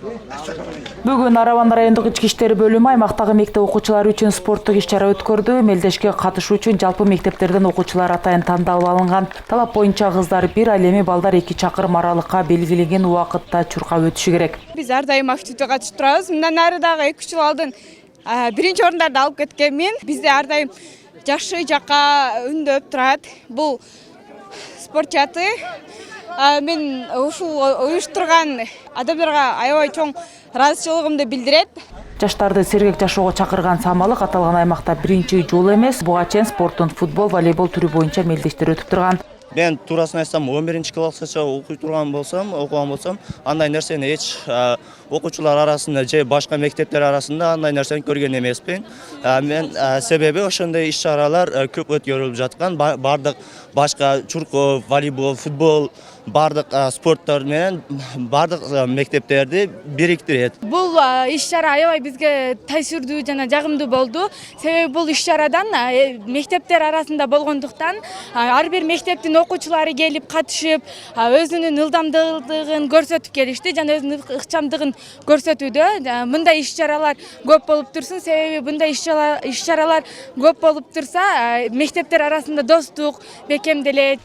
Бүгүн Арабан райондук ички иштер бөлүмү аймактагы мектеп окуучулары үчүн спорттук иш-чара өткөрдү. Мелдешке катышуу үчүн жалпы мектептерден окуучулар атайын тандалып алынган. Талап боюнча кыздар 1, ал эми балдар 2 чакырым аралыкка белгиленген убакытта чуркап өтүшү керек. Биз ар дайым активдүү катышып турабыз. Мындан ары дагы 2 жыл алдын биринчи орундарды алып кеткенмин. Бизде ар дайым жакшы жакка үндөп турат. Бул спорт чаты. Мен ушул уюштурган адамдарга аябай чоң ыраазычылыгымды билдирет. Жаштарды сергек жашоого чакырган Самалык аталган аймакта биринчи жолу эмес. Буга чейин спорттун футбол, волейбол түрү боюнча мелдештер өтүп турган. Мен турасын айтсам 11 классча окуй турган болсом, андай нерсени эч окуучулар арасында же башка мектептер арасында андай нерсени көргөн эмеспин. Мен себеби ошондой иш-чаралар көп өткөрүлүп жаткан. Бардык башка чуркоо, волейбол, футбол, бардык спорттор менен бардык мектептерди бириктирет. Бул иш-чара аябай бизге таасирдүү жана жагымдуу болду. Себеби бул иш-чарадан мектептер арасында болгондуктан ар бир мектептин окуучулары келип катышып, өзүнүн ылдамдылыгын көрсөтүп келишти жана өзүнүн ыкчамдыгын көрсөтүүдө. Мындай иш-чаралар көп болуп турсун, себеби мындай иш-чаралар көп болуп турса, мектептер арасында достук бекемделет.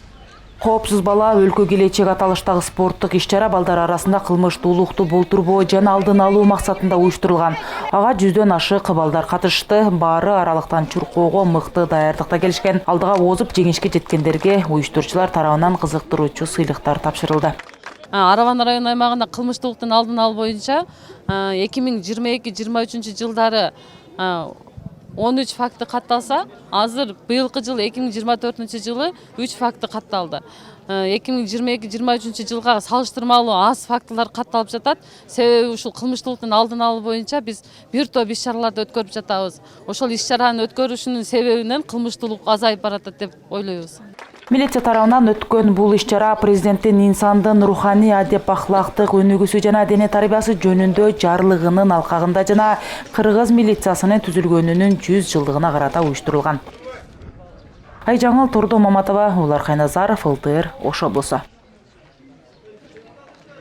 Коопсуз бала өлкө келечек аталыштагы спорттук иш-чара балдар арасында кылмыштуулукту болтурбоо жана алдын алуу максатында уюштурулган. Ага 100дөн ашык балдар катышты. Баары аралыктан чуркоого мыкты даярдыкта келишкен. Алдыга озуп жеңишке жеткендерге уюштуруучулар тарабынан кызыктыруучу сыйлыктар тапшырылды. Арабан району аймагында кылмыштуулуктун алдын алуу боюнча 2022-23 жылдары 13 факты катталса, азыр быйылкы жыл 2024 жылы 3 факты катталды. 2022-23 жылга салыштырмалуу аз фактылар катталып жатат. Себеби ушул кылмыштуулуктун алдын алуу боюнча биз бир топ иш-чараларды өткөрүп жатабыз. Ошол иш-чаранын өткөрүшүнүн себебинен кылмыштуулук азайып баратат деп ойлойбуз. Милиция тарабынан өткөн бул иш-чара президенттин инсандын руханий адеп ахлактык өнүгүүсү жана дене тарбиясы жөнүндө жарлыгынын алкагында жана кыргыз милициясынын түзүлгөнүнүн 100 жылдыгына карата уюштурулган. Айжаңыл Турдо Маматова, Улар Кайназаров, ЛТР, Ош облусу.